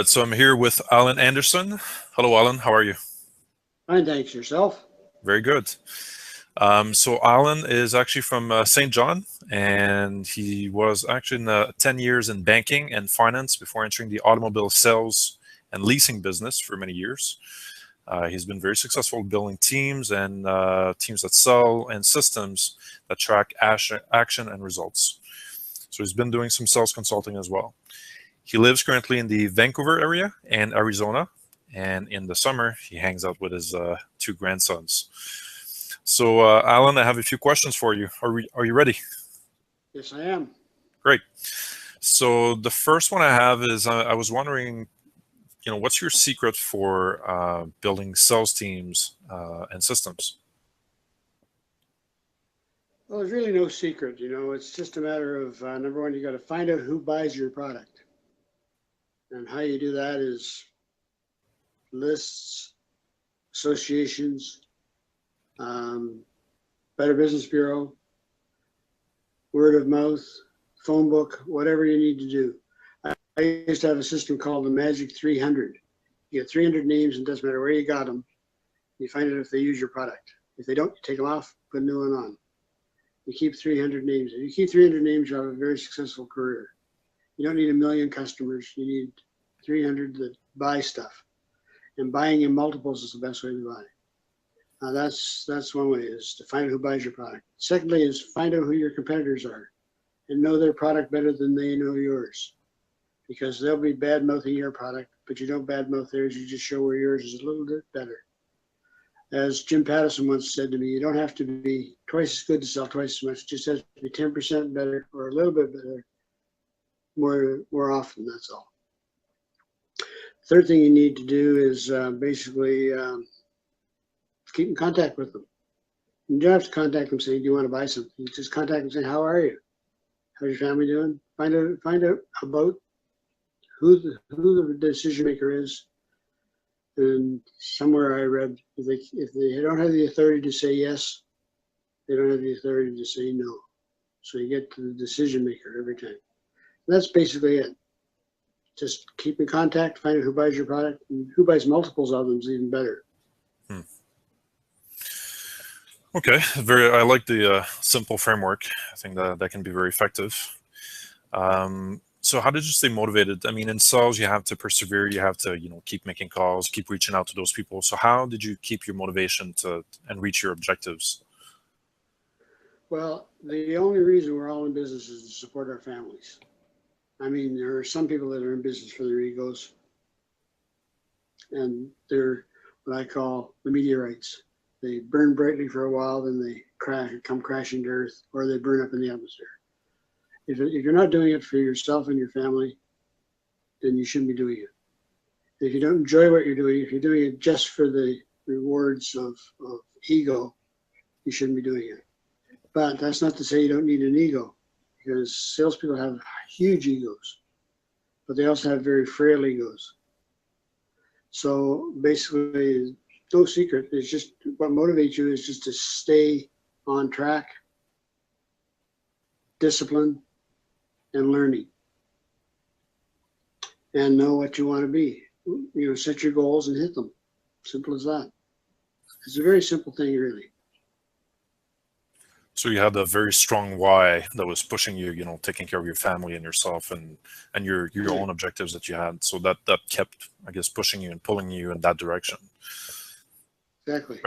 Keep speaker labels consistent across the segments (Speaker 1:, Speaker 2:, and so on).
Speaker 1: right, so I'm here with Allan Anderson. Hello, Allan. How are you?
Speaker 2: Fine, thanks. Yourself?
Speaker 1: Very good. So Allan is actually from St. John, and he was actually in 10 years in banking and finance before entering the automobile sales and leasing business for many years. He's been very successful building teams and teams that sell and systems that track action and results. So he's been doing some sales consulting as well. He lives currently in the Vancouver area and Arizona, and in the summer he hangs out with his two grandsons. So Allan, I have a few questions for you. Are you ready?
Speaker 2: Yes, I am.
Speaker 1: Great. So the first one I have is I was wondering, what's your secret for building sales teams and systems?
Speaker 2: Well, there's really no secret. It's just a matter of number one, you got to find out who buys your product. And how you do that is lists, associations, Better Business Bureau, word of mouth, phone book, whatever you need to do. I used to have a system called the Magic 300. You get 300 names, and it doesn't matter where you got them. You find out if they use your product. If they don't, you take them off, put a new one on. You keep 300 names. If you keep 300 names, you have a very successful career. You don't need 1 million customers. You need 300 that buy stuff. And buying in multiples is the best way to buy. Now that's one way, is to find out who buys your product. Secondly is find out who your competitors are and know their product better than they know yours. Because they'll be bad-mouthing your product, but you don't bad-mouth theirs, you just show where yours is a little bit better. As Jim Pattison once said to me, you don't have to be twice as good to sell twice as much, it just has to be 10% better or a little bit better more often, that's all. Third thing you need to do is basically keep in contact with them. You don't have to contact them saying, do you want to buy something? You just contact them saying, how are you? How's your family doing? Find out about who the decision maker is. And somewhere I read, if they don't have the authority to say yes, they don't have the authority to say no. So you get to the decision maker every time. And that's basically it. Just keep in contact, find out who buys your product, and who buys multiples of them is even better.
Speaker 1: Okay, I like the simple framework. I think that can be very effective. So how did you stay motivated? I mean, in sales, you have to persevere. You have to, keep making calls, keep reaching out to those people. So how did you keep your motivation and reach your objectives?
Speaker 2: Well, the only reason we're all in business is to support our families. I mean, there are some people that are in business for their egos, and they're what I call the meteorites. They burn brightly for a while, then they come crashing to earth, or they burn up in the atmosphere. If you're not doing it for yourself and your family, then you shouldn't be doing it. If you don't enjoy what you're doing, if you're doing it just for the rewards of ego, you shouldn't be doing it. But that's not to say you don't need an ego, because salespeople have huge egos, but they also have very frail egos. So basically, no secret. It's just what motivates you is just to stay on track, discipline, and learning, and know what you want to be. Set your goals and hit them. Simple as that. It's a very simple thing, really.
Speaker 1: So you had a very strong why that was pushing you, taking care of your family and yourself and your own objectives that you had. So that kept, I guess, pushing you and pulling you in that direction.
Speaker 2: Exactly.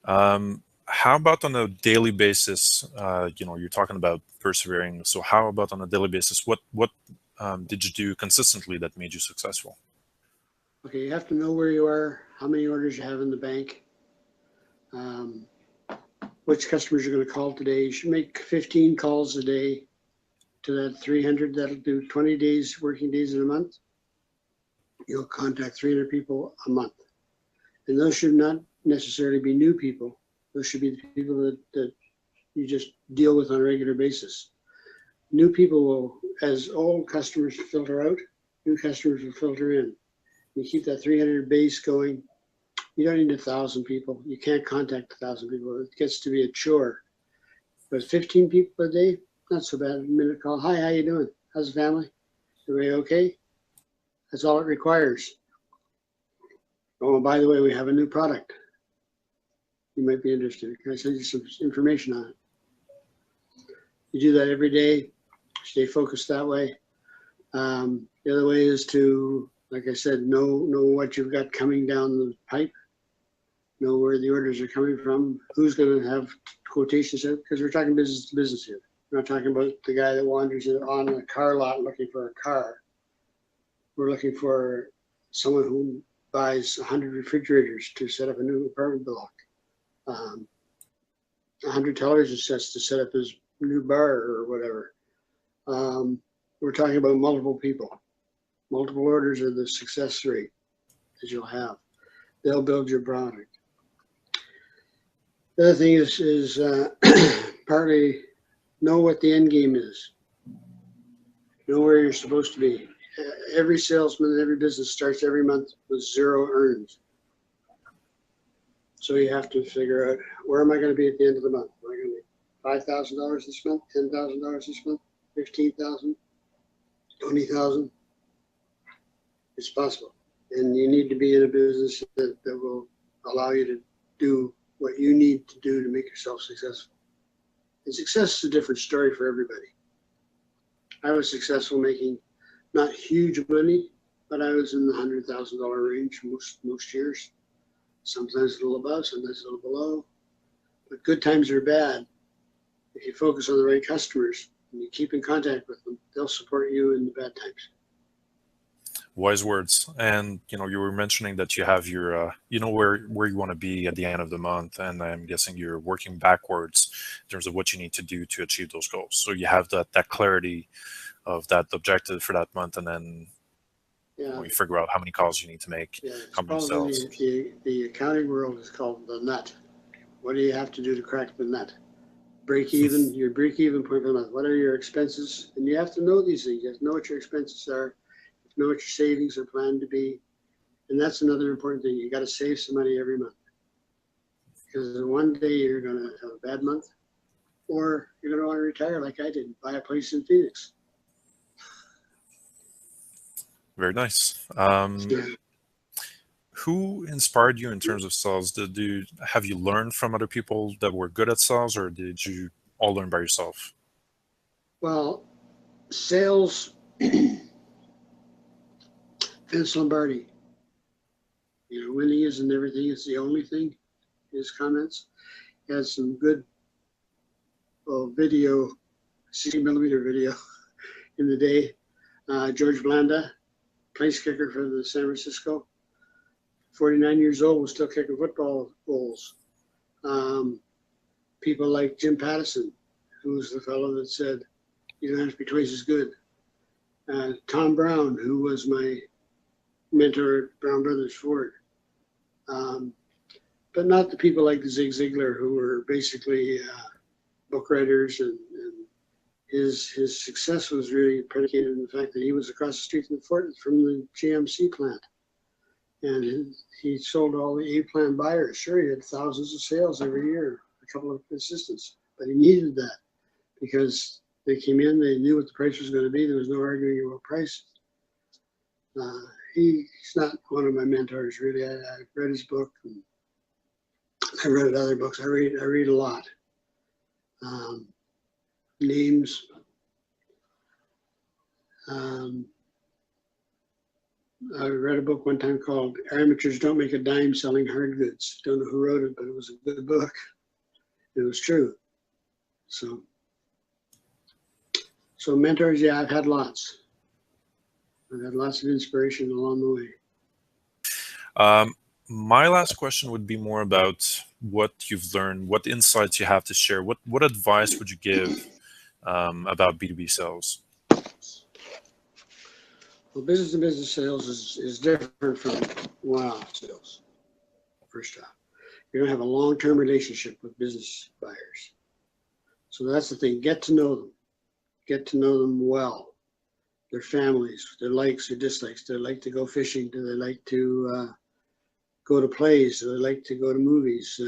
Speaker 1: Okay. How about on a daily basis? You're talking about persevering. So how about on a daily basis? What did you do consistently that made you successful?
Speaker 2: Okay, you have to know where you are, how many orders you have in the bank, which customers you're going to call today. You should make 15 calls a day to that 300. That'll do 20 days, working days in a month. You'll contact 300 people a month. And those should not necessarily be new people. Those should be the people that you just deal with on a regular basis. New people will, as old customers filter out, new customers will filter in. You keep that 300 base going. You don't need 1,000 people. You can't contact 1,000 people. It gets to be a chore. But 15 people a day, not so bad. A minute call. Hi, how you doing? How's the family? Everybody okay? That's all it requires. Oh, and by the way, we have a new product. You might be interested. Can I send you some information on it? You do that every day. Stay focused that way. The other way is to, like I said, know what you've got coming down the pipe. Know where the orders are coming from. Who's going to have quotations? Because we're talking business to business here. We're not talking about the guy that wanders on a car lot looking for a car. We're looking for someone who buys 100 refrigerators to set up a new apartment block, 100 television sets to set up his new bar or whatever. We're talking about multiple people. Multiple orders are the success rate that you'll have. They'll build your product. The other thing is partly know what the end game is. Know where you're supposed to be. Every salesman in every business starts every month with 0 earnings. So you have to figure out, where am I going to be at the end of the month? Am I going to be $5,000 this month, $10,000 this month, $15,000, $20,000? It's possible. And you need to be in a business that will allow you to do what you need to do to make yourself successful. And success is a different story for everybody. I was successful making not huge money, but I was in the $100,000 range most years. Sometimes a little above, sometimes a little below. But good times are bad. If you focus on the right customers and you keep in contact with them, they'll support you in the bad times.
Speaker 1: Wise words. And you were mentioning that you have your where you want to be at the end of the month, and I'm guessing you're working backwards in terms of what you need to do to achieve those goals. So you have that clarity of that objective for that month, and then you figure out how many calls you need to make.
Speaker 2: It's called the accounting world is called the nut. What do you have to do to crack the nut? Break even, your break even point for the month. What are your expenses? And you have to know these things. You have to know what your expenses are. Know what your savings are planned to be. And that's another important thing. You got to save some money every month. Because one day you're going to have a bad month, or you're going to want to retire like I did, buy a place in Phoenix.
Speaker 1: Very nice. Who inspired you in terms of sales? Have you learned from other people that were good at sales, or did you all learn by yourself?
Speaker 2: Well, sales... Vince Lombardi, winning isn't everything, it's the only thing. His comments. He had some good video, 60mm video in the day. George Blanda, place kicker for the San Francisco, 49 years old, was still kicking football goals. People like Jim Pattison, who was the fellow that said, you don't have to be twice as good. Tom Brown, who was my mentor at Brown Brothers Ford, but not the people like Zig Ziglar, who were basically book writers, and his success was really predicated on the fact that he was across the street from the GMC plant, and he sold all the A-plan buyers. Sure, he had thousands of sales every year, a couple of assistants, but he needed that because they came in, they knew what the price was going to be. There was no arguing about price. He's not one of my mentors, really. I read his book, and I read other books. I read a lot. Names. I read a book one time called "Amateurs Don't Make a Dime Selling Hard Goods." Don't know who wrote it, but it was a good book. It was true. So mentors, yeah, I've had lots. I've had lots of inspiration along the way.
Speaker 1: My last question would be more about what you've learned, what insights you have to share. What advice would you give about B2B sales?
Speaker 2: Well, business-to-business sales is different from one-off sales. First off, you're going to have a long-term relationship with business buyers. So that's the thing. Get to know them. Get to know them well. Their families, their likes, their dislikes. Do they like to go fishing? Do they like to go to plays? Do they like to go to movies?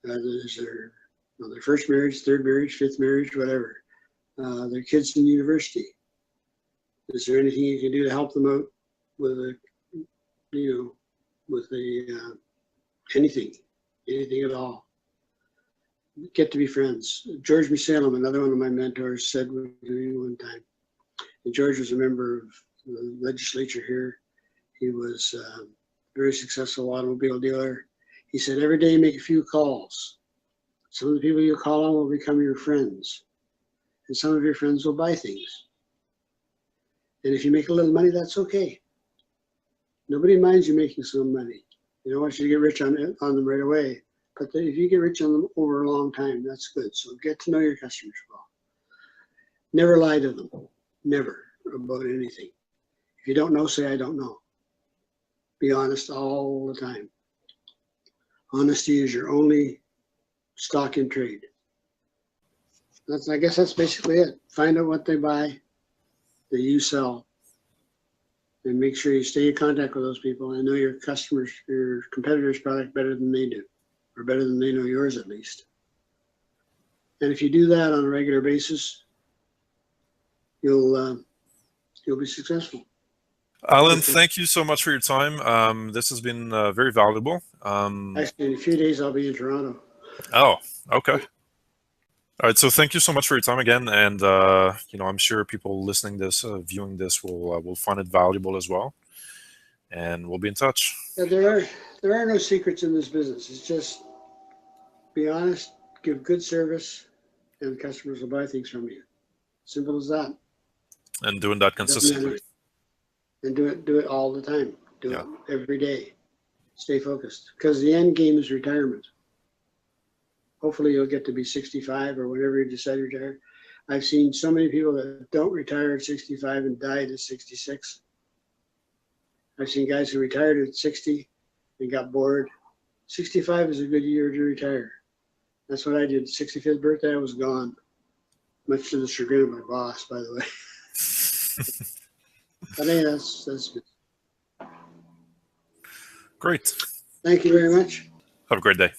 Speaker 2: There's their first marriage, third marriage, fifth marriage, whatever. Their kids in university. Is there anything you can do to help them out with a, with the anything at all? Get to be friends. George B. Salem, another one of my mentors, said to me one time. And George was a member of the legislature here. He was a very successful automobile dealer. He said, every day make a few calls. Some of the people you call on will become your friends. And some of your friends will buy things. And if you make a little money, that's okay. Nobody minds you making some money. They don't want you to get rich on them right away. But if you get rich on them over a long time, that's good. So get to know your customers well. Never lie to them. Never, about anything. If you don't know, say, I don't know. Be honest all the time. Honesty is your only stock in trade. I guess that's basically it. Find out what they buy, that you sell, and make sure you stay in contact with those people and know your customers, your competitors' product better than they do, or better than they know yours at least. And if you do that on a regular basis, you'll be successful.
Speaker 1: Allan, thank you so much for your time. This has been very valuable.
Speaker 2: Actually, in a few days, I'll be in Toronto.
Speaker 1: Oh, okay. All right, so thank you so much for your time again, and I'm sure people listening this, viewing this, will find it valuable as well, and we'll be in touch.
Speaker 2: Yeah, there are no secrets in this business. It's just be honest, give good service, and customers will buy things from you. Simple as that.
Speaker 1: And doing that consistently.
Speaker 2: And do it all the time. Do it every day. Stay focused, because the end game is retirement. Hopefully you'll get to be 65 or whenever you decide to retire. I've seen so many people that don't retire at 65 and died at 66. I've seen guys who retired at 60 and got bored. 65 is a good year to retire. That's what I did. 65th birthday, I was gone. Much to the chagrin of my boss, by the way. But hey, that's good.
Speaker 1: Great.
Speaker 2: Thank you very much.
Speaker 1: Have a great day.